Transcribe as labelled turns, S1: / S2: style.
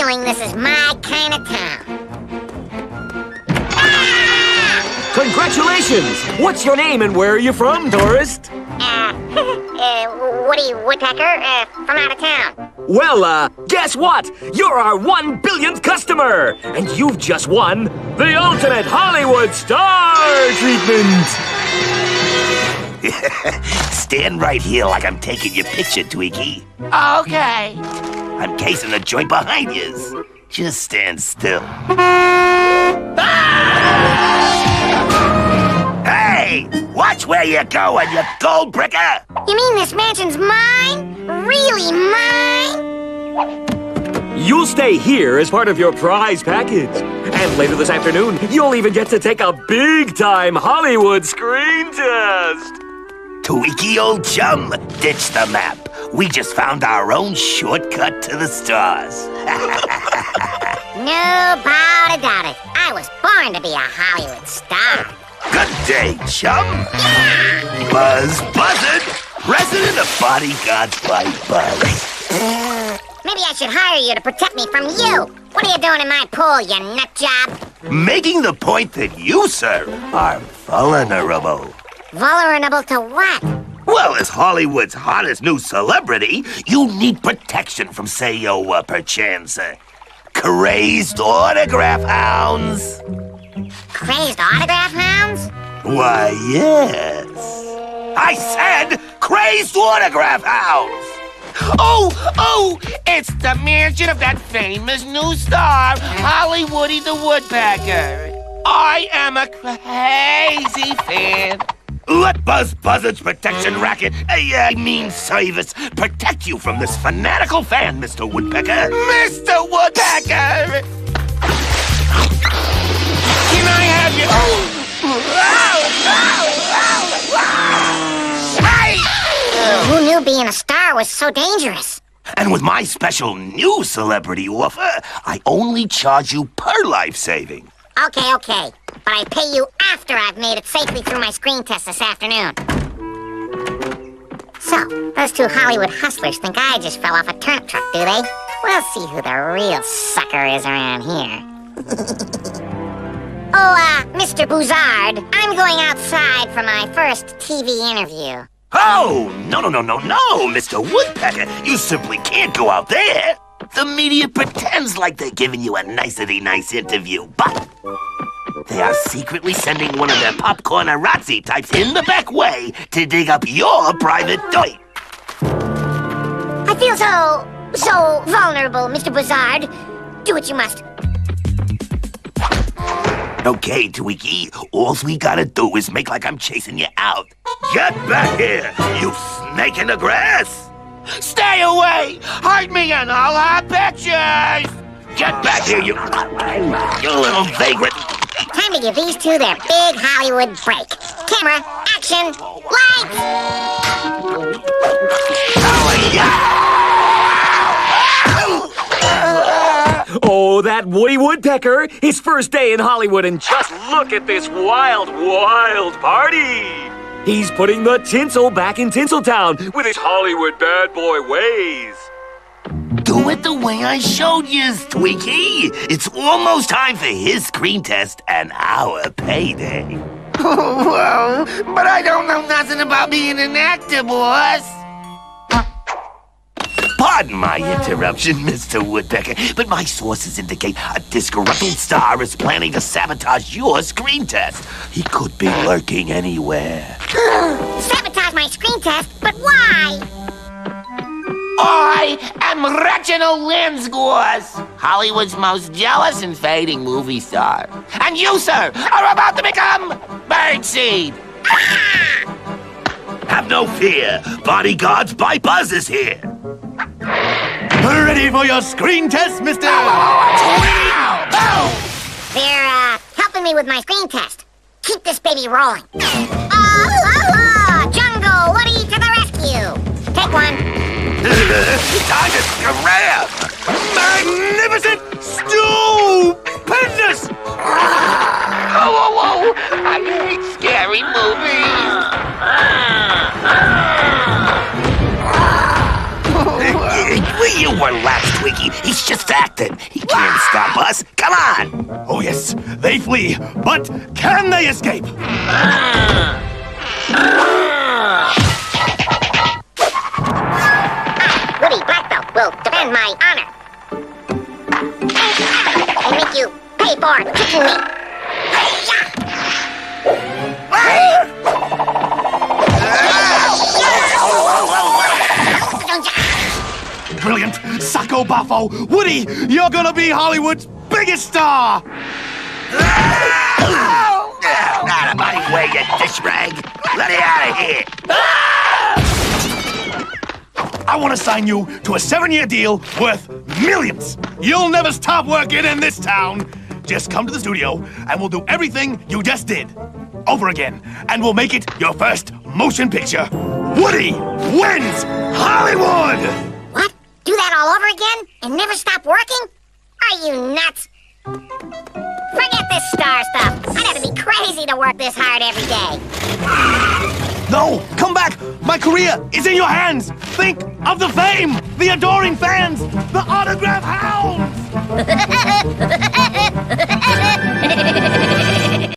S1: feeling this is my kind of town.
S2: Congratulations! What's your name and where are you from, tourist?
S1: Woodpecker, from out of town.
S2: Well, guess what? You're our 1 billionth customer! And you've just won the ultimate Hollywood star treatment!
S3: Stand right here like I'm taking your picture, Tweaky.
S4: Okay.
S3: I'm casing the joint behind yous. Just stand still. Hey! Watch where you're going, you gold bricker!
S1: You mean this mansion's mine? Really mine?
S2: You'll stay here as part of your prize package. And later this afternoon, you'll even get to take a big-time Hollywood screen test.
S3: Tweaky old chum, ditch the map. We just found our own shortcut to the stars.
S1: No doubt about it. I was born to be a Hollywood star.
S3: Good day, chum.
S1: Yeah!
S3: Buzz Buzzard, president of Bodyguards by Buzz.
S1: Maybe I should hire you to protect me from you. What are you doing in my pool, you nut job?
S3: Making the point that you, sir, are vulnerable.
S1: Vulnerable to what?
S3: Well, as Hollywood's hottest new celebrity, you need protection from, say, perchance, crazed autograph hounds.
S1: Crazed autograph hounds?
S3: Why, yes. I said crazed autograph hounds.
S4: Oh, it's the mansion of that famous new star, HollyWoody the Woodpecker. I am a crazy fan.
S3: Let Buzz Buzzard's protection racket, I mean service, protect you from this fanatical fan, Mr. Woodpecker.
S4: Mr. Woodpecker! Can I have you? Hey!
S1: Who knew being a star was so dangerous?
S3: And with my special new celebrity offer, I only charge you per life saving.
S1: Okay. But I pay you after I've made it safely through my screen test this afternoon. So, those two Hollywood hustlers think I just fell off a turnip truck, do they? We'll see who the real sucker is around here. Mr. Bouzard, I'm going outside for my first TV interview.
S3: Oh, no, Mr. Woodpecker. You simply can't go out there. The media pretends like they're giving you a nicety-nice interview, but they are secretly sending one of their popcorn-arazzi types in the back way to dig up your private dirt.
S1: I feel so vulnerable, Mr. Bouzard. Do what you must.
S3: Okay, Tweaky, all we gotta do is make like I'm chasing you out. Get back here, you snake in the grass!
S4: Stay away! Hide me and I'll have pictures!
S3: Get back here, you little vagrant!
S1: Time to give these two their big Hollywood break. Camera, action, lights!
S2: Oh, that Woody Woodpecker! His first day in Hollywood, and just look at this wild party! He's putting the tinsel back in Tinseltown with his Hollywood bad boy ways.
S3: Do it the way I showed you, Tweaky. It's almost time for his screen test and our payday.
S4: Well, but I don't know nothing about being an actor, boss.
S3: Pardon my interruption, Mr. Woodpecker, but my sources indicate a disgruntled star is planning to sabotage your screen test. He could be lurking anywhere.
S1: Sabotage my screen test? But why?
S4: I am Reginald Linsgores, Hollywood's most jealous and fading movie star. And you, sir, are about to become birdseed.
S1: Ah!
S3: Have no fear. Bodyguards by Buzz is here.
S5: Ready for your screen test, mister?
S1: They're, helping me with my screen test. Keep this baby rolling. Jungle Woody to the rescue. Take one.
S3: Time to grab.
S5: Magnificent stupendous!
S4: Oh, I hate scary movies.
S3: Will you relax, Twiggy, He's just acting. He can't stop us. Come on.
S5: Oh, yes, they flee, but can they escape?
S1: Woody Black Belt will defend my honor. And make you pay for kicking me.
S5: Brilliant. Sacco Baffo. Woody, you're gonna be Hollywood's biggest star.
S3: Out of my way, you dish rag. Let me out of here.
S5: I want to sign you to a 7-year deal worth millions. You'll never stop working in this town. Just come to the studio, and we'll do everything you just did over again, and we'll make it your first motion picture. Woody wins Hollywood!
S1: What? Do that all over again? And never stop working? Are you nuts? Forget this star stuff. I'd have to be crazy to work this hard every day.
S5: No, come back! My career is in your hands! Think of the fame, the adoring fans, the autograph hounds!